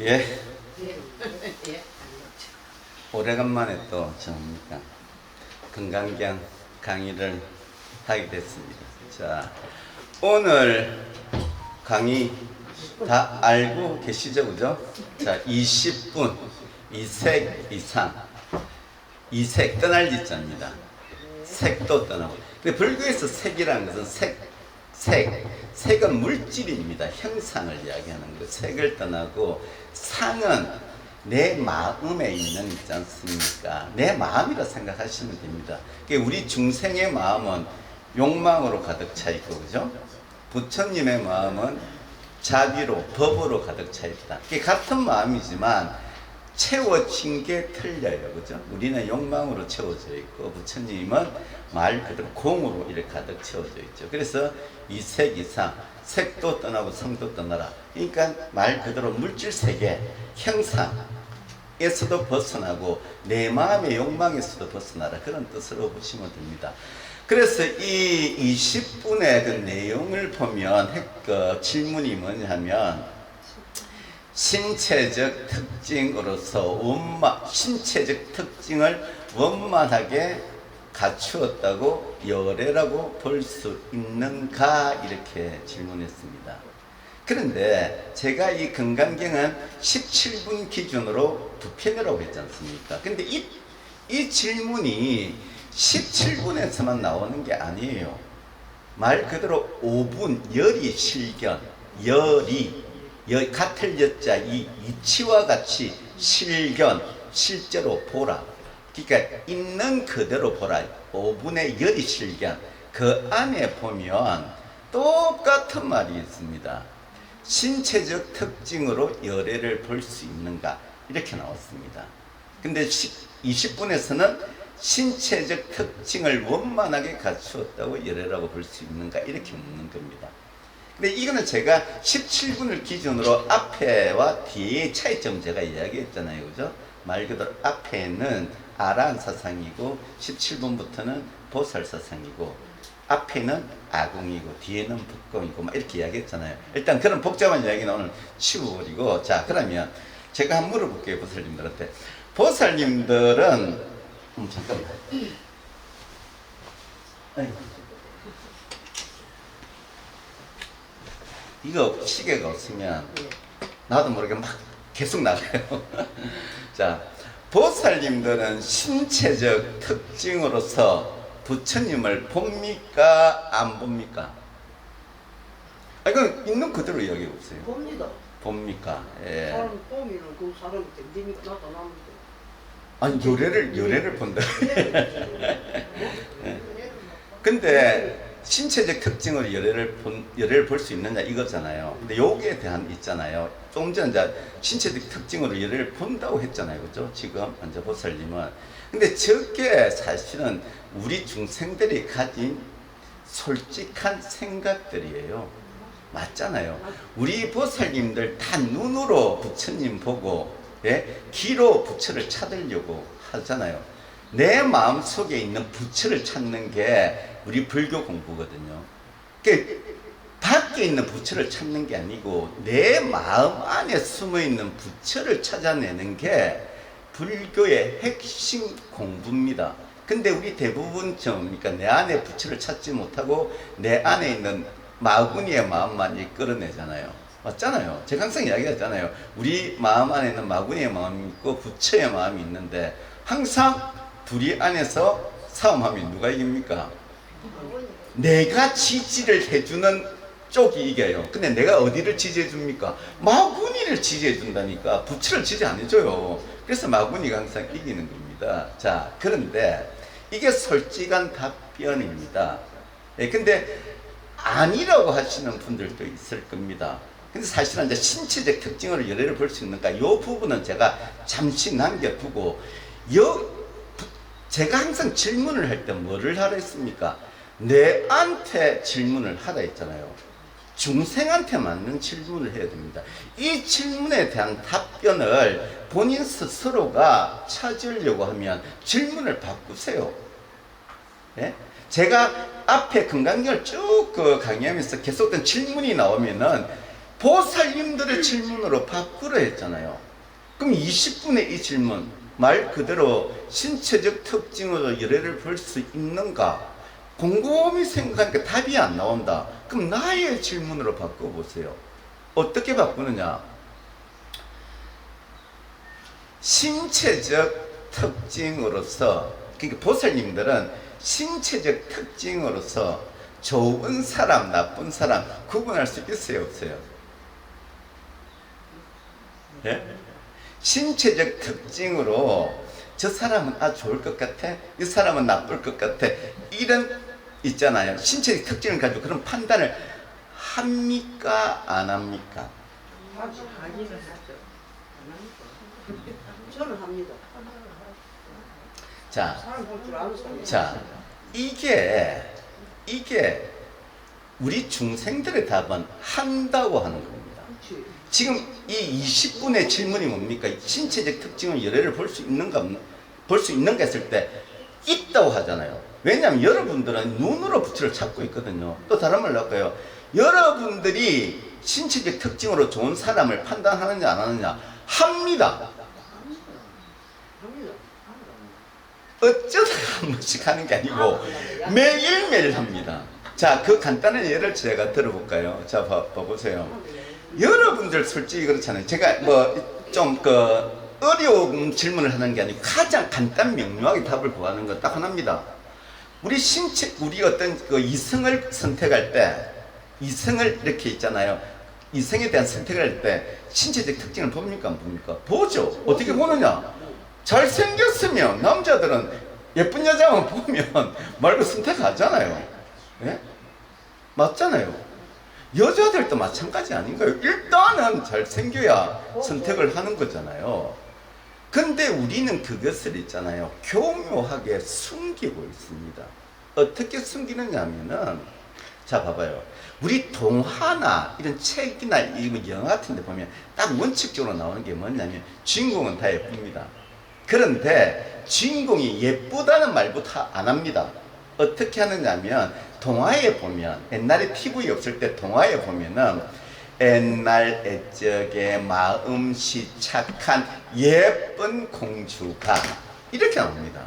예, 오래간만에 또 저니까 건강경 강의를 하게 됐습니다. 자, 오늘 강의 다 알고 계시죠, 그죠? 자, 20분, 이색 이상, 이색 떠날 지자입니다. 색도 떠나고. 근데 불교에서 색이라는 것은 색은 물질입니다. 형상을 이야기하는 거. 색을 떠나고 상은 내 마음에 있는 있지 않습니까? 내 마음이라 생각하시면 됩니다. 우리 중생의 마음은 욕망으로 가득 차 있고, 그죠? 부처님의 마음은 자비로, 법으로 가득 차 있다. 같은 마음이지만 채워진 게 틀려요, 그죠? 우리는 욕망으로 채워져 있고, 부처님은 말 그대로 공으로 이렇게 가득 채워져 있죠. 그래서 이색 이상, 색도 떠나고 성도 떠나라. 그러니까 말 그대로 물질 세계, 형상에서도 벗어나고 내 마음의 욕망에서도 벗어나라. 그런 뜻으로 보시면 됩니다. 그래서 이 20분의 그 내용을 보면 질문이 뭐냐면, 신체적 특징으로서 신체적 특징을 원만하게 갖추었다고 열애라고 볼 수 있는가, 이렇게 질문했습니다. 그런데 제가 이 건강경은 17분 기준으로 두 편이라고 했지 않습니까? 근데 이 질문이 17분에서만 나오는 게 아니에요. 말 그대로 5분, 열이 실견, 같을 여자 이 이치와 같이 실견, 실제로 보라. 그러니까 있는 그대로 보라. 5분의 열이 실견. 그 안에 보면 똑같은 말이 있습니다. 신체적 특징으로 열애를 볼 수 있는가? 이렇게 나왔습니다. 근데 20분에서는 신체적 특징을 원만하게 갖추었다고 열애라고 볼 수 있는가? 이렇게 묻는 겁니다. 근데 이거는 제가 17분을 기준으로 앞에와 뒤의 차이점 제가 이야기했잖아요, 그죠? 말 그대로 앞에는 아란 사상이고 17분부터는 보살 사상이고, 앞에는 아궁이고 뒤에는 북공이고 막 이렇게 이야기했잖아요. 일단 그런 복잡한 이야기는 오늘 치워버리고, 자, 그러면 제가 한번 물어볼게요, 보살님들한테. 보살님들은 잠깐만. 아이고. 이거 시계가 없으면 나도 모르게 막 계속 나가요. 자, 보살님들은 신체적 특징으로서 부처님을 봅니까? 안 봅니까? 이건 있는 그대로 이야기해 보세요. 봅니다. 봅니까? 예. 사람 봄이는 그 사람이 댕기니까 나도 남는데. 아니, 열애를 본다. 근데 신체적 특징으로 열애를 볼 수 있느냐 이거잖아요. 근데 여기에 대한 있잖아요. 좀 전에 신체적 특징으로 열애를 본다고 했잖아요, 그죠? 지금 먼저 보살님은. 근데 저게 사실은 우리 중생들이 가진 솔직한 생각들이에요. 맞잖아요. 우리 보살님들 다 눈으로 부처님 보고, 예? 귀로 부처를 찾으려고 하잖아요. 내 마음속에 있는 부처를 찾는 게 우리 불교 공부거든요. 그러니까 밖에 있는 부처를 찾는 게 아니고 내 마음 안에 숨어있는 부처를 찾아내는 게 불교의 핵심 공부입니다. 근데 우리 대부분 그러니까 내 안에 부처를 찾지 못하고 내 안에 있는 마구니의 마음만 이끌어내잖아요. 맞잖아요. 제가 항상 이야기하잖아요. 우리 마음 안에 있는 마구니의 마음이 있고 부처의 마음이 있는데, 항상 둘이 안에서 싸움하면 누가 이깁니까? 내가 지지를 해주는 쪽이 이겨요. 근데 내가 어디를 지지해 줍니까? 마구니를 지지해 준다니까. 부처를 지지 안 해줘요. 그래서 마구니가 항상 이기는 겁니다. 자, 그런데 이게 솔직한 답변입니다. 예, 근데 아니라고 하시는 분들도 있을 겁니다. 근데 사실은 이제 신체적 특징으로 열애를 볼 수 있는가, 이 부분은 제가 잠시 남겨두고, 제가 항상 질문을 할 때 뭐를 하라 했습니까? 내한테 질문을 하라 했잖아요. 중생한테 맞는 질문을 해야 됩니다. 이 질문에 대한 답변을 본인 스스로가 찾으려고 하면 질문을 바꾸세요. 예? 제가 앞에 건강경을 쭉 강의하면서 계속된 질문이 나오면은 보살님들의 질문으로 바꾸려 했잖아요. 그럼 20분의 이 질문, 말 그대로 신체적 특징으로 열애를 볼 수 있는가? 곰곰이 생각하니까 답이 안 나온다. 그럼 나의 질문으로 바꿔보세요. 어떻게 바꾸느냐? 신체적 특징으로서, 그러니까 보살님들은 신체적 특징으로서 좋은 사람, 나쁜 사람 구분할 수 있어요, 없어요? 예? 신체적 특징으로 저 사람은 아주 좋을 것 같아, 이 사람은 나쁠 것 같아, 이런 있잖아요. 신체적 특징을 가지고 그런 판단을 합니까, 안 합니까? 하기는 하죠. 안 합니까? 저는 합니다. 자, 사람 볼 줄 아는 사람이. 자, 이게 우리 중생들의 답은 한다고 하는 겁니다. 그렇지. 지금 이 20분의 질문이 뭡니까? 신체적 특징은 열애를 볼 수 있는가, 볼 수 있는가 했을 때 있다고 하잖아요. 왜냐하면 여러분들은 눈으로 부처를 찾고 있거든요. 또 다른 말로 할까요? 여러분들이 신체적 특징으로 좋은 사람을 판단하느냐 안 하느냐 합니다. 합니다. 어쩌다 한 번씩 하는 게 아니고 매일매일 합니다. 자, 그 간단한 예를 제가 들어볼까요? 자, 봐보세요. 여러분들 솔직히 그렇잖아요. 제가 뭐 좀 어려운 질문을 하는 게 아니고 가장 간단 명료하게 답을 구하는 건 딱 하나입니다. 우리 어떤 이성을 선택할 때, 이성을 이렇게 있잖아요. 이성에 대한 선택을 할 때 신체적 특징을 봅니까, 안 봅니까? 보죠. 어떻게 보느냐? 잘생겼으면 남자들은 예쁜 여자만 보면 말고 선택하잖아요. 예? 맞잖아요. 여자들도 마찬가지 아닌가요? 일단은 잘생겨야 선택을 하는 거잖아요. 근데 우리는 그것을 있잖아요. 교묘하게 숨기고 있습니다. 어떻게 숨기느냐 하면은, 자, 봐봐요. 우리 동화나 이런 책이나 이 영화 같은 데 보면 딱 원칙적으로 나오는 게 뭐냐면 주인공은 다 예쁩니다. 그런데 주인공이 예쁘다는 말부터 안 합니다. 어떻게 하느냐 하면 동화에 보면, 옛날에 TV 없을 때 동화에 보면은 옛날 옛적에 마음씨 착한 예쁜 공주가 이렇게 나옵니다.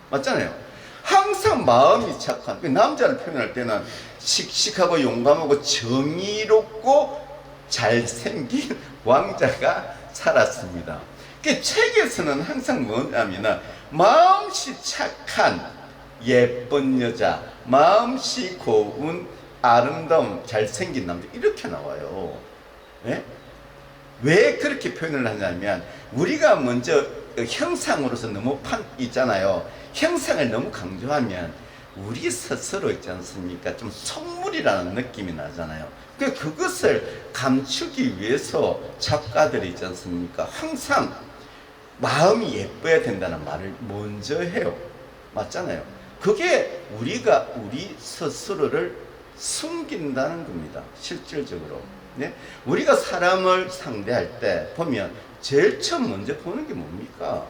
맞잖아요. 항상 마음이 착한, 남자를 표현할 때는 씩씩하고 용감하고 정의롭고 잘생긴 왕자가 살았습니다. 그 책에서는 항상 뭐냐면 마음씨 착한 예쁜 여자, 마음씨 고운 아름다운 잘생긴 남자 이렇게 나와요. 예? 왜 그렇게 표현을 하냐면 우리가 먼저 형상으로서 너무 있잖아요. 형상을 너무 강조하면 우리 스스로 있지 않습니까? 좀 속물이라는 느낌이 나잖아요. 그것을 감추기 위해서 작가들이 있지 않습니까? 항상 마음이 예뻐야 된다는 말을 먼저 해요. 맞잖아요. 그게 우리가 우리 스스로를 숨긴다는 겁니다. 실질적으로. 네? 우리가 사람을 상대할 때 보면 제일 처음 먼저 보는 게 뭡니까?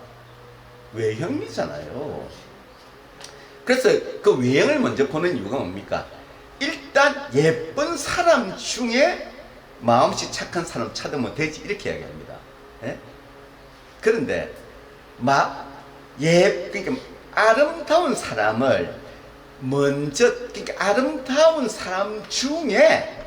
외형이잖아요. 그래서 그 외형을 먼저 보는 이유가 뭡니까? 일단 예쁜 사람 중에 마음씨 착한 사람 찾으면 되지 이렇게 이야기합니다. 네? 그런데 그러니까 아름다운 사람을 먼저, 그러니까 아름다운 사람 중에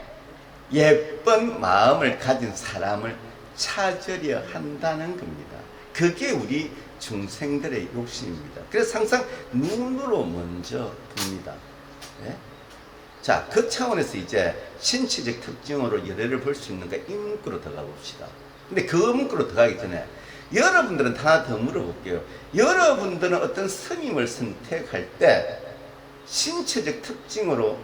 예쁜 마음을 가진 사람을 찾으려 한다는 겁니다. 그게 우리 중생들의 욕심입니다. 그래서 항상 눈으로 먼저 봅니다. 네? 자, 그 차원에서 이제 신체적 특징으로 열애를 볼 수 있는가 이 문구로 들어가 봅시다. 근데 그 문구로 들어가기 전에 여러분들은 하나 더 물어볼게요. 여러분들은 어떤 스님을 선택할 때 신체적 특징으로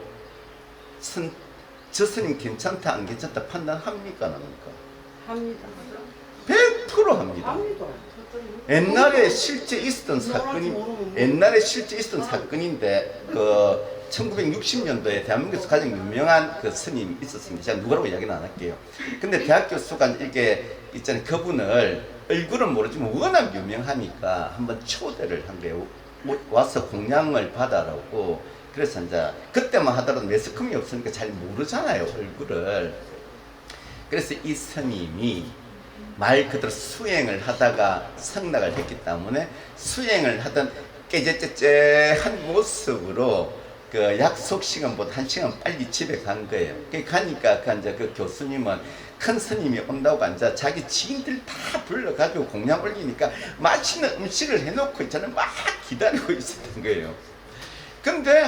저 스님 괜찮다 안 괜찮다 판단합니까 안 합니까? 합니다. 100% 합니다. 합니다. 옛날에 실제 있었던 사건인데 1960년도에 대한민국에서 가장 유명한 그 스님이 있었습니다. 제가 누구라고 이야기는 안 할게요. 근데 대학 교수가 이렇게 있잖아요. 그분을 얼굴은 모르지만 워낙 유명하니까 한번 초대를 한 거예요. 와서 공양을 받아라고. 그래서 이제 그때만 하더라도 매스컴이 없으니까 잘 모르잖아요, 얼굴을. 그래서 이 스님이 말 그대로 수행을 하다가 성락을 했기 때문에 수행을 하던 깨재째째한 모습으로 그 약속 시간보다 1시간 빨리 집에 간 거예요. 가니까 그 교수님은 큰 스님이 온다고 앉아 자기 지인들 다 불러가지고 공양 올리니까 맛있는 음식을 해놓고 있잖아요. 막 기다리고 있었던 거예요. 근데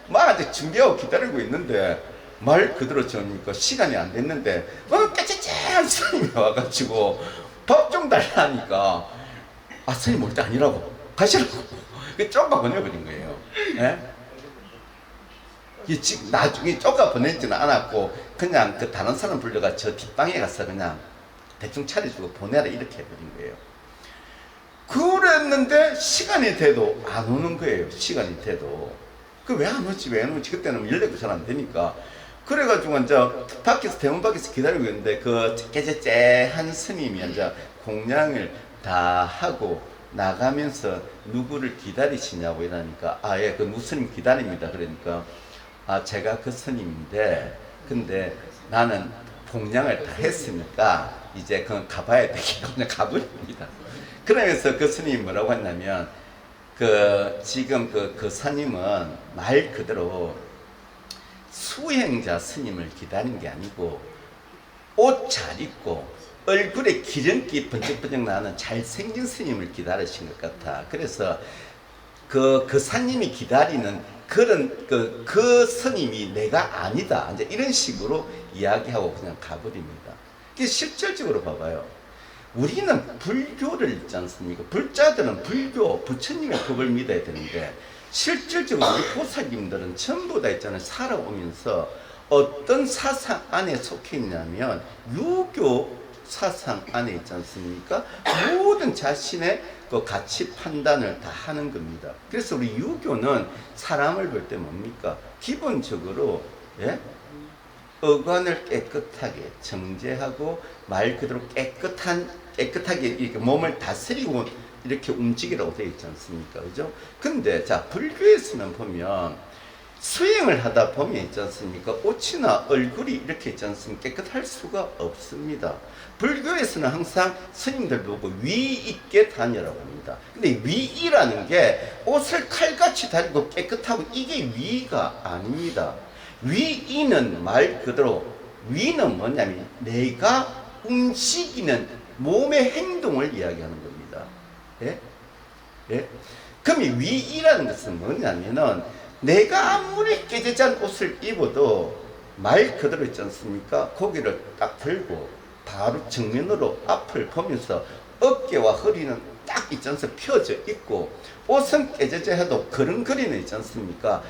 막 아직 준비하고 기다리고 있는데 말 그대로 저니까 시간이 안 됐는데 깨째째한 스님이 와가지고 밥 좀 달라니까 스님 올 때 아니라고 가시라고 쫓아 보내버린 거예요. 예? 나중에 쫓아 보내지는 않았고 그냥 그 다른 사람 불러가 저 뒷방에 가서 그냥 대충 차려주고 보내라 이렇게 해버린 거예요. 그랬는데 시간이 돼도 안 오는 거예요. 시간이 돼도 그 왜 안 오지 왜 안 오지 그때는 연락도 잘 안 되니까 그래가지고 이제 밖에서 대문 밖에서 기다리고 있는데 그 깨재째한 스님이 이제 공양을 다 하고 나가면서 누구를 기다리시냐고 이러니까 예, 그 누스님 기다립니다. 그러니까 제가 그 스님인데 근데 나는 공양을 다 했으니까 이제 그건 가봐야 되겠다. 그냥 가버립니다. 그러면서 그 스님이 뭐라고 했냐면 지금 그 스님은 말 그대로 수행자 스님을 기다린 게 아니고 옷 잘 입고 얼굴에 기름기 번쩍번쩍 나는 잘생긴 스님을 기다리신 것 같아. 그래서 그 스님이 기다리는 그런 그 스님이 내가 아니다. 이제 이런 식으로 이야기하고 그냥 가버립니다. 이게 실질적으로 봐봐요. 우리는 불교를 읽지 않습니까? 불자들은 불교, 부처님의 법을 믿어야 되는데 실질적으로 우리 보살님들은 전부 다 있잖아요. 살아오면서 어떤 사상 안에 속해 있냐면 유교 사상 안에 있지 않습니까? 모든 자신의 그 가치 판단을 다 하는 겁니다. 그래서 우리 유교는 사람을 볼 때 뭡니까? 기본적으로 어관을 깨끗하게 정제하고 말 그대로 깨끗하게 이렇게 몸을 다스리고 이렇게 움직이라고 되어 있지 않습니까? 그죠? 근데 자 불교에서는 보면 수행을 하다 보면 있지 않습니까? 옷이나 얼굴이 이렇게 있지 않습니까? 깨끗할 수가 없습니다. 불교에서는 항상 스님들 보고 위 있게 다니라고 합니다. 근데 위이라는 게 옷을 칼같이 다리고 깨끗하고 이게 위가 아닙니다. 위이는 말 그대로 위는 뭐냐면 내가 움직이는 몸의 행동을 이야기하는 겁니다. 예? 예? 그럼 이 위이라는 것은 뭐냐면은 내가 아무리 깨재잔 옷을 입어도 말 그대로 있지 않습니까? 고개를 딱 들고 바로 정면으로 앞을 보면서 어깨와 허리는 딱 있지 않습니까? 펴져 있고 옷은 깨재져 해도 걸음걸이는 있지 않습니까?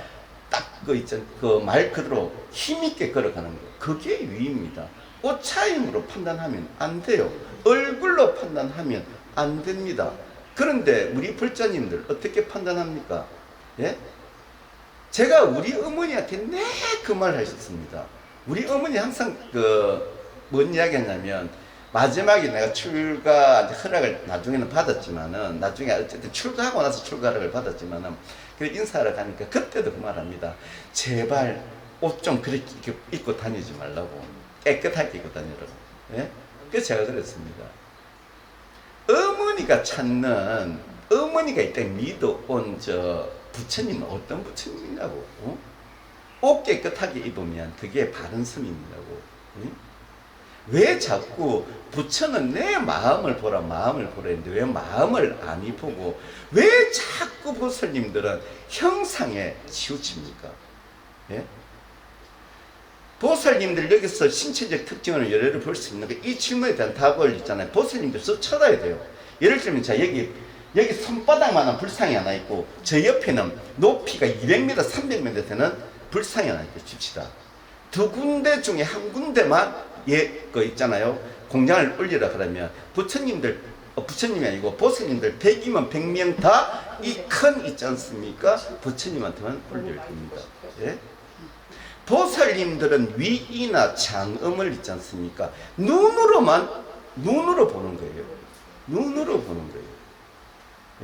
딱 그 말 그대로 힘있게 걸어가는 거. 그게 위입니다. 옷차림으로 판단하면 안 돼요. 얼굴로 판단하면 안 됩니다. 그런데 우리 불자님들 어떻게 판단합니까? 예? 제가 우리 어머니한테 그 말 하셨습니다. 우리 어머니 항상 뭔 이야기 했냐면 마지막에 내가 출가 허락을 나중에는 받았지만은 나중에 어쨌든 출가하고 나서 출가 허락을 받았지만은 그 인사하러 가니까 그때도 그 말합니다. 제발 옷 좀 그렇게 입고 다니지 말라고 깨끗하게 입고 다니라고. 예? 그래서 제가 그랬습니다. 어머니가 찾는 어머니가 이때 믿어온 부처님은 어떤 부처님이냐고. 옷 깨끗하게 입으면 그게 바른 스님이라고. 왜 자꾸 부처는 내 마음을 보라 마음을 보라 했는데 왜 마음을 안 보고 왜 자꾸 보살님들은 형상에 치우칩니까? 예? 보살님들 여기서 신체적 특징을 예를 볼 수 있는 이 질문에 대한 답을 있잖아요. 보살님들 써 쳐다야 돼요. 예를 들면 자 여기 손바닥만한 불상이 하나 있고 저 옆에는 높이가 200m, 300m 되는 불상이 하나 있고 칩시다. 두 군데 중에 한 군데만 있잖아요. 공장을 올리라 그러면 부처님이 아니고 보살님들 100이면 100명 다 이 큰 있지 않습니까? 부처님한테만 올릴 겁니다. 예? 보살님들은 위이나 장음을 있지 않습니까? 눈으로 보는 거예요. 눈으로 보는 거예요.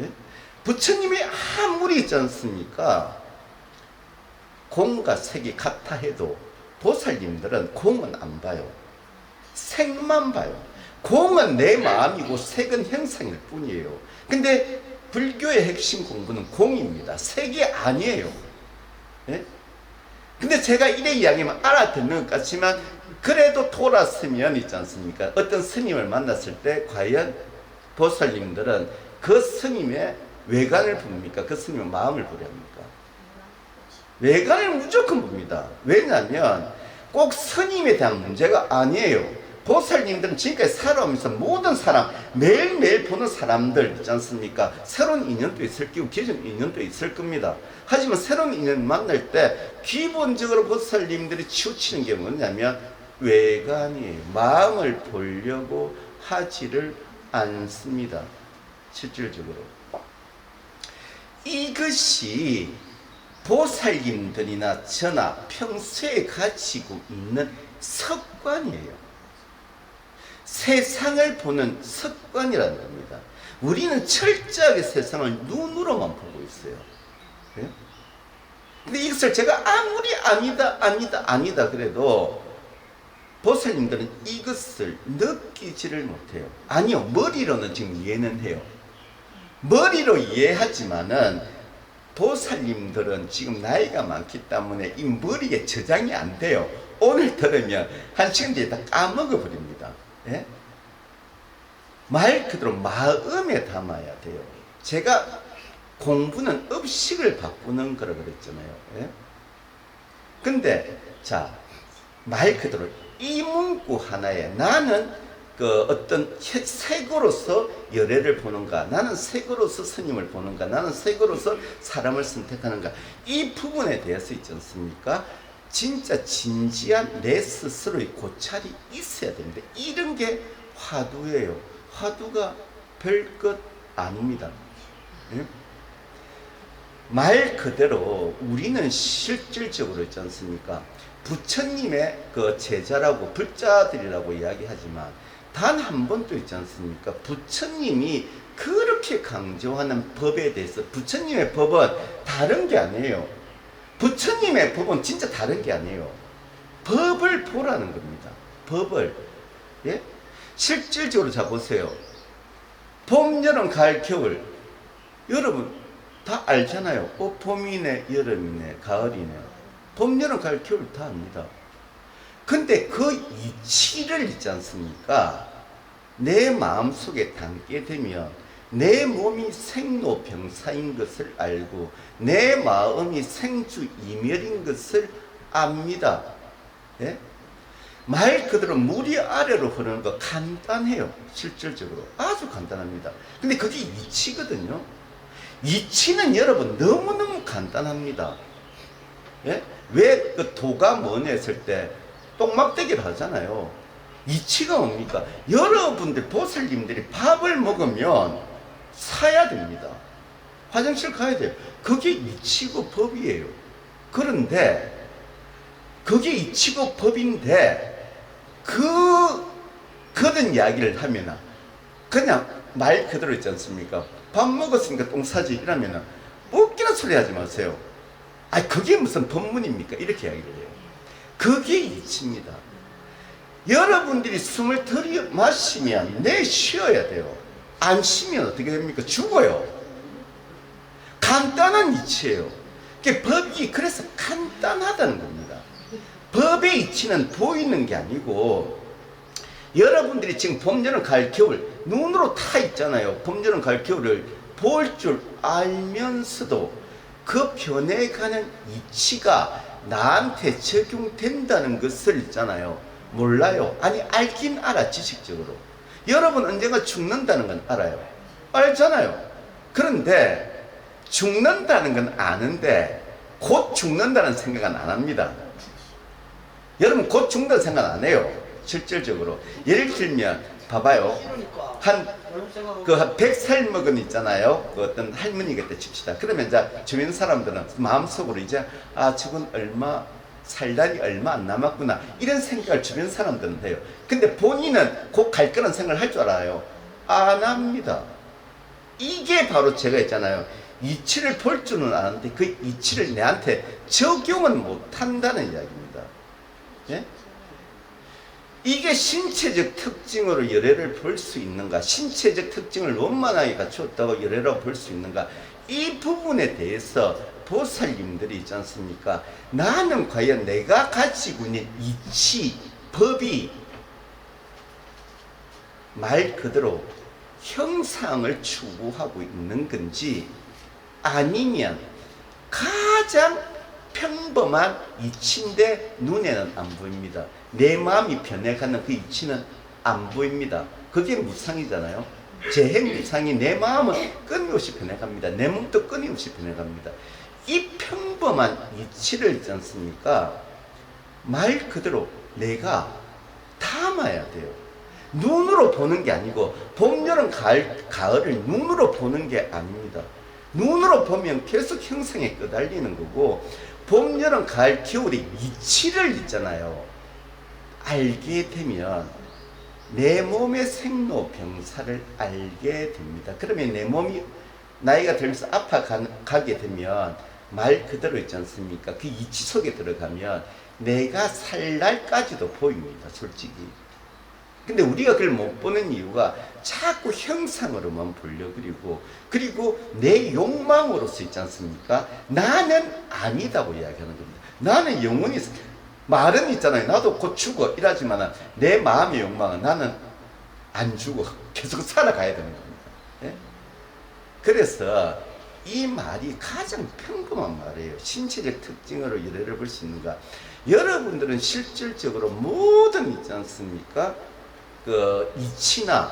예? 부처님이 아무리 있지 않습니까? 공과 색이 같아 해도 보살님들은 공은 안 봐요. 색만 봐요. 공은 내 마음이고 색은 형상일 뿐이에요. 근데 불교의 핵심 공부는 공입니다. 색이 아니에요. 예? 근데 제가 이래 이야기하면 알아듣는 것 같지만 그래도 돌았으면 있지 않습니까? 어떤 스님을 만났을 때 과연 보살님들은 그 스님의 외관을 봅니까? 그 스님의 마음을 보려 합니까? 외관을 무조건 봅니다. 왜냐하면 꼭 스님에 대한 문제가 아니에요. 보살님들은 지금까지 살아오면서 모든 사람, 매일매일 보는 사람들 있지 않습니까? 새로운 인연도 있을 거고 기존 인연도 있을 겁니다. 하지만 새로운 인연 만날 때 기본적으로 보살님들이 치우치는 게 뭐냐면 외관이에요. 마음을 보려고 하지를 않습니다. 실질적으로. 이것이 보살님들이나 저나 평소에 가지고 있는 습관이에요. 세상을 보는 습관이라는 겁니다. 우리는 철저하게 세상을 눈으로만 보고 있어요. 네? 근데 이것을 제가 아무리 아니다 그래도 보살님들은 이것을 느끼지를 못해요. 아니요, 머리로는 지금 이해는 해요. 머리로 이해하지만은 보살님들은 지금 나이가 많기 때문에 이 머리에 저장이 안 돼요. 오늘 들으면 한 시간 뒤에 다 까먹어 버립니다. 예? 말 그대로 마음에 담아야 돼요. 제가 공부는 의식을 바꾸는 거라 그랬잖아요. 예? 근데 자, 말 그대로 이 문구 하나에 나는 그 어떤 색으로서 열애를 보는가, 나는 색으로서 스님을 보는가, 나는 색으로서 사람을 선택하는가, 이 부분에 대해서 있지 않습니까? 진짜 진지한 내 스스로의 고찰이 있어야 됩니다. 이런 게 화두예요. 화두가 별것 아닙니다. 예? 말 그대로 우리는 실질적으로 있지 않습니까? 부처님의 그 제자라고 불자들이라고 이야기하지만 단 한 번도 있지 않습니까? 부처님이 그렇게 강조하는 법에 대해서 부처님의 법은 다른 게 아니에요. 부처님의 법은 진짜 다른 게 아니에요. 법을 보라는 겁니다. 법을. 예? 실질적으로 자 보세요. 봄, 여름, 가을, 겨울. 여러분 다 알잖아요. 봄이네, 여름이네, 가을이네. 봄, 여름, 가을, 겨울 다 압니다. 근데 그 이치를 있지 않습니까? 내 마음속에 담게 되면 내 몸이 생로병사인 것을 알고 내 마음이 생주이멸인 것을 압니다. 예? 말 그대로 물이 아래로 흐르는 거 간단해요. 실질적으로 아주 간단합니다. 근데 그게 이치거든요. 이치는 여러분 너무너무 간단합니다. 예? 왜 그 도가 뭐냐 했을 때 똥막대기를 하잖아요. 이치가 뭡니까? 여러분들 보살님들이 밥을 먹으면 사야 됩니다. 화장실 가야 돼요. 그게 이치고 법이에요. 그런데 그게 이치고 법인데 그런 이야기를 하면은 그냥 말 그대로 있지 않습니까? 밥 먹었으니까 똥 싸지 이러면은 웃기는 소리 하지 마세요. 아니 그게 무슨 법문입니까? 이렇게 이야기를 해요. 그게 이치입니다. 여러분들이 숨을 들이마시면 내 쉬어야 돼요. 안 쉬면 어떻게 됩니까? 죽어요. 간단한 이치예요. 법이 그래서 간단하다는 겁니다. 법의 이치는 보이는 게 아니고 여러분들이 지금 봄, 여름, 가을, 겨울 눈으로 다 있잖아요. 봄, 여름, 가을, 겨울을 볼 줄 알면서도 그 변해가는 이치가 나한테 적용된다는 것을 있잖아요. 몰라요. 아니 알긴 알아. 지식적으로. 여러분 언젠가 죽는다는 건 알아요. 알잖아요. 그런데 죽는다는 건 아는데 곧 죽는다는 생각은 안 합니다. 여러분 곧 죽는다는 생각 안 해요. 실질적으로. 예를 들면 봐봐요. 한 100살 먹은 있잖아요. 그 어떤 할머니가 때 칩시다. 그러면 이제 주변 사람들은 마음속으로 이제 아 저건 살달이 얼마 안 남았구나 이런 생각을 주변 사람들은 해요. 근데 본인은 곧 갈 거라는 생각을 할 줄 알아요. 안 합니다. 이게 바로 제가 했잖아요. 이치를 볼 줄은 아는데 그 이치를 내한테 적용은 못 한다는 이야기입니다. 예? 이게 신체적 특징으로 열애를 볼 수 있는가? 신체적 특징을 원만하게 갖추었다고 열애라고 볼 수 있는가? 이 부분에 대해서 보살님들이 있지 않습니까? 나는 과연 내가 가지고 있는 이치, 법이 말 그대로 형상을 추구하고 있는 건지, 아니면 가장 평범한 이치인데 눈에는 안 보입니다. 내 마음이 변해가는 그 이치는 안 보입니다. 그게 무상이잖아요. 재행무상이 내 마음은 끊임없이 변해갑니다. 내 몸도 끊임없이 변해갑니다. 이 평범한 이치를 있지 않습니까? 말 그대로 내가 담아야 돼요. 눈으로 보는 게 아니고, 봄, 여름, 가을을 눈으로 보는 게 아닙니다. 눈으로 보면 계속 형상에 끄달리는 거고, 봄, 여름, 가을, 겨울의 이치를 있잖아요. 알게 되면 내 몸의 생로병사를 알게 됩니다. 그러면 내 몸이 나이가 들면서 아파가게 되면 말 그대로 있지 않습니까? 그 이치 속에 들어가면 내가 살 날까지도 보입니다, 솔직히. 근데 우리가 그걸 못 보는 이유가 자꾸 형상으로만 보려 그리고 내 욕망으로서 있지 않습니까? 나는 아니다고 이야기하는 겁니다. 나는 영원히, 말은 있잖아요. 나도 곧 죽어 이러지만 내 마음의 욕망은 나는 안 죽어. 계속 살아가야 되는 겁니다. 예? 그래서 이 말이 가장 평범한 말이에요. 신체적 특징으로 열애를 볼 수 있는가? 여러분들은 실질적으로 모든 있지 않습니까? 그 이치나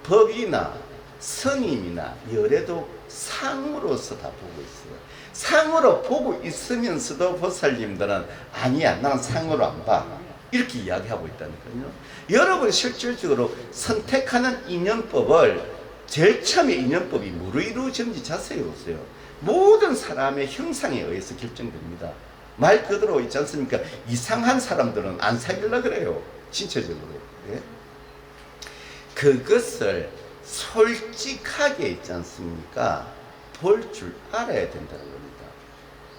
법이나 스님이나 열애도 상으로서 다 보고 있어요. 상으로 보고 있으면서도 보살님들은 아니야, 난 상으로 안 봐, 이렇게 이야기하고 있다는 거예요. 여러분 실질적으로 선택하는 인연법을, 제일 처음에 인연법이 뭐로 이루어지는지 자세히 보세요. 모든 사람의 형상에 의해서 결정됩니다. 말 그대로 있지 않습니까? 이상한 사람들은 안 사귀려고 그래요, 신체적으로. 예? 그것을 솔직하게 있지 않습니까? 볼 줄 알아야 된다는 겁니다.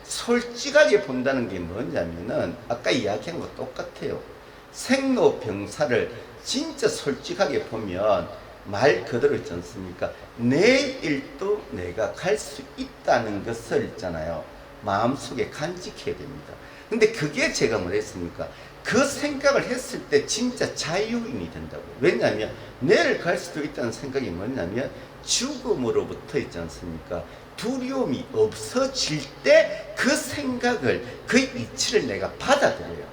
솔직하게 본다는 게 뭐냐면은 아까 이야기한 거 똑같아요. 생로병사를 진짜 솔직하게 보면 말 그대로 있지 않습니까? 내일도 내가 갈 수 있다는 것을 있잖아요, 마음속에 간직해야 됩니다. 근데 그게 제가 뭐랬습니까? 그 생각을 했을 때 진짜 자유인이 된다고. 왜냐하면 내일 갈 수도 있다는 생각이 뭐냐면 죽음으로부터 있지 않습니까? 두려움이 없어질 때 그 생각을, 그 이치를 내가 받아들여요.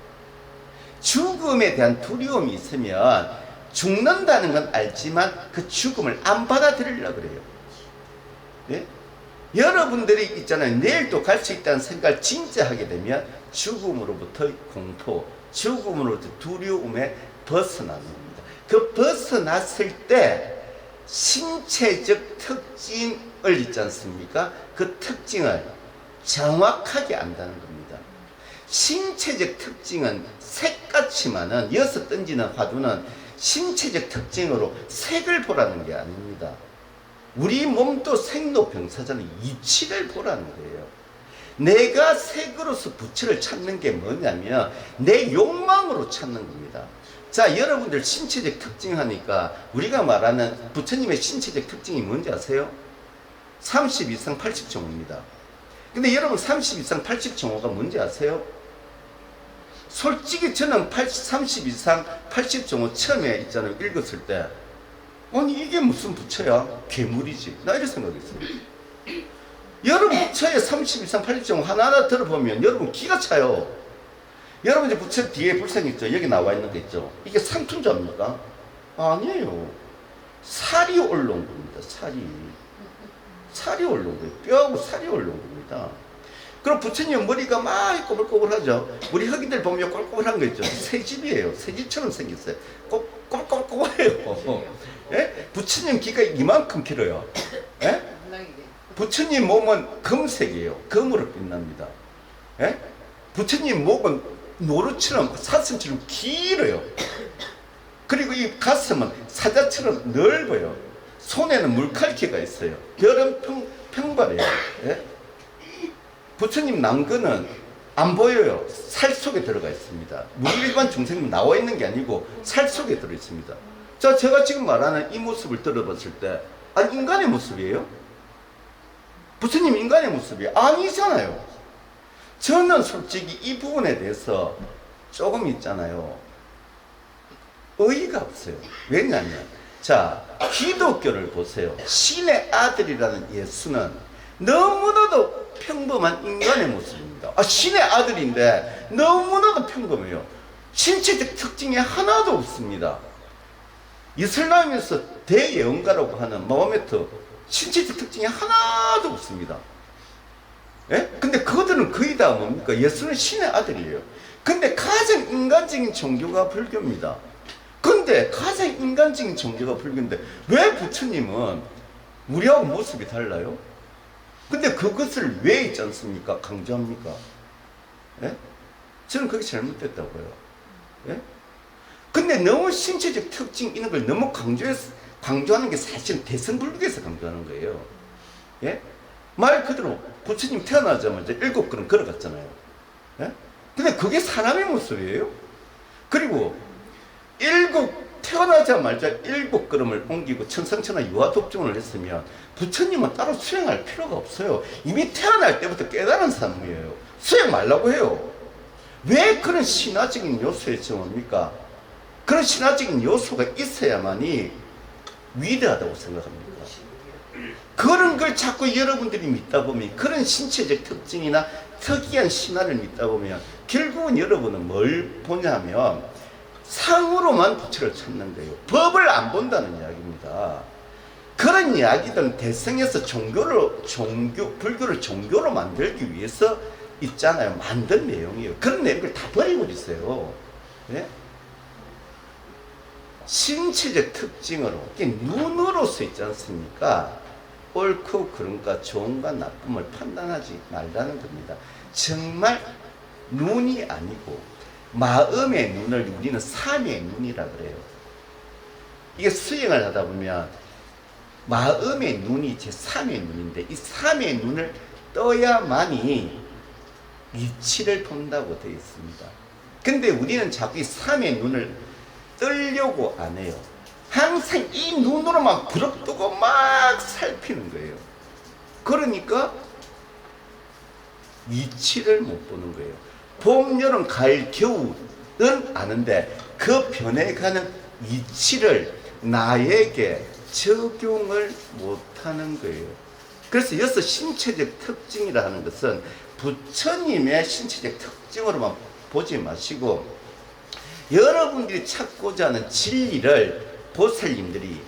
죽음에 대한 두려움이 있으면 죽는다는 건 알지만 그 죽음을 안 받아들이려고 그래요. 네? 여러분들이 있잖아요, 내일도 갈 수 있다는 생각을 진짜 하게 되면 죽음으로부터 공포, 죽음으로부터 두려움에 벗어나는 겁니다. 그 벗어났을 때 신체적 특징을 있지 않습니까? 그 특징을 정확하게 안다는 겁니다. 신체적 특징은 색같지만은, 이어서 던지는 화두는 신체적 특징으로 색을 보라는 게 아닙니다. 우리 몸도 생로병사잖아요. 이치를 보라는 거예요. 내가 색으로서 부처를 찾는 게 뭐냐면 내 욕망으로 찾는 겁니다. 자, 여러분들 신체적 특징 하니까 우리가 말하는 부처님의 신체적 특징이 뭔지 아세요? 30 이상 80정호입니다. 근데 여러분 30 이상 80정호가 뭔지 아세요? 솔직히 저는 30 이상 80정호 처음에 있잖아요, 읽었을 때 아니 이게 무슨 부처야? 괴물이지. 나 이렇게 생각했어요. 여러분 부처의 30 이상 80정호 하나하나 들어보면 여러분 기가 차요. 여러분 이제 부처 뒤에 불상 있죠? 여기 나와 있는 거 있죠? 이게 상투자입니까? 아니에요. 살이 올라온 겁니다. 살이 올라온 거예요. 뼈하고 살이 올라온 겁니다. 그럼 부처님 머리가 막 꼬불꼬불하죠. 우리 흑인들 보면 꼬불꼬불한 거 있죠. 새집이에요. 새집처럼 생겼어요. 꼬불꼬불해요. 예? 부처님 귀가 이만큼 길어요. 예? 부처님 몸은 금색이에요. 금으로 빛납니다. 예? 부처님 목은 노루처럼, 사슴처럼 길어요. 그리고 이 가슴은 사자처럼 넓어요. 손에는 물칼퀴가 있어요. 별은 평발해요. 예? 부처님 남근은 안 보여요. 살 속에 들어가 있습니다. 우리 일반 중생은 나와 있는 게 아니고 살 속에 들어 있습니다. 자, 제가 지금 말하는 이 모습을 들어봤을 때, 아니, 인간의 모습이에요? 부처님 인간의 모습이에요? 아니잖아요. 저는 솔직히 이 부분에 대해서 조금 있잖아요. 의의가 없어요. 왜냐하면, 자, 기독교를 보세요. 신의 아들이라는 예수는 너무나도 평범한 인간의 모습입니다. 신의 아들인데 너무나도 평범해요. 신체적 특징이 하나도 없습니다. 이슬람에서 대예언가라고 하는 마호메트, 신체적 특징이 하나도 없습니다. 예? 근데 그들은 거의 다 뭡니까? 예수는 신의 아들이에요. 근데 가장 인간적인 종교가 불교입니다. 근데 가장 인간적인 종교가 불교인데 왜 부처님은 우리하고 모습이 달라요? 근데 그것을 왜 있지 않습니까? 강조합니까? 예? 저는 그게 잘못됐다고요. 예? 근데 너무 신체적 특징 이런 걸 너무 강조하는 게 사실은 대승불교에서 강조하는 거예요. 예? 말 그대로 부처님 태어나자마자 7걸음 걸어갔잖아요. 예? 근데 그게 사람의 모습이에요. 그리고 태어나자마자 7걸음을 옮기고 천상천하 유아독존을 했으면 부처님은 따로 수행할 필요가 없어요. 이미 태어날 때부터 깨달은 사람이에요. 수행 말라고 해요. 왜 그런 신화적인 요소에 정합니까? 그런 신화적인 요소가 있어야만이 위대하다고 생각합니다. 그런 걸 자꾸 여러분들이 믿다 보면, 그런 신체적 특징이나 특이한 신화를 믿다 보면 결국은 여러분은 뭘 보냐면 상으로만 부처를 찾는 거예요. 법을 안 본다는 이야기입니다. 그런 이야기들은 대승에서 불교를 종교로 만들기 위해서 있잖아요. 만든 내용이에요. 그런 내용을 다 버려버리세요. 네? 신체적 특징으로, 눈으로서 있지 않습니까? 옳고 그른가 좋은가 나쁨을 판단하지 말라는 겁니다. 정말 눈이 아니고 마음의 눈을 우리는 삼의 눈이라 그래요. 이게 수행을 하다 보면 마음의 눈이 제 3의 눈인데, 이 3의 눈을 떠야만이 위치를 본다고 되어 있습니다. 근데 우리는 자꾸 이 3의 눈을 뜨려고 안 해요. 항상 이 눈으로만 부릅뜨고 막 살피는 거예요. 그러니까 위치를 못 보는 거예요. 봄, 여름, 가을, 겨울은 아는데 그 변해가는 위치를 나에게 적용을 못하는 거예요. 그래서 여기서 신체적 특징이라 하는 것은 부처님의 신체적 특징으로만 보지 마시고 여러분들이 찾고자 하는 진리를 보살님들이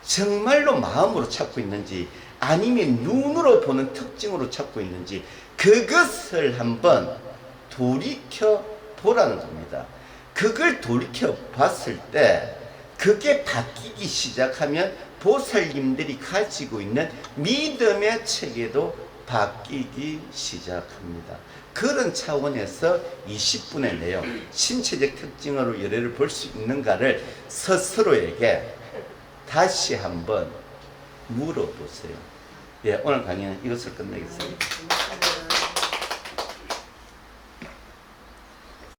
정말로 마음으로 찾고 있는지 아니면 눈으로 보는 특징으로 찾고 있는지 그것을 한번 돌이켜 보라는 겁니다. 그걸 돌이켜 봤을 때 그게 바뀌기 시작하면 보살님들이 가지고 있는 믿음의 체계도 바뀌기 시작합니다. 그런 차원에서 20분의 내용, 신체적 특징으로 열애를 볼 수 있는가를 스스로에게 다시 한번 물어보세요. 예, 오늘 강의는 이것을 끝내겠습니다.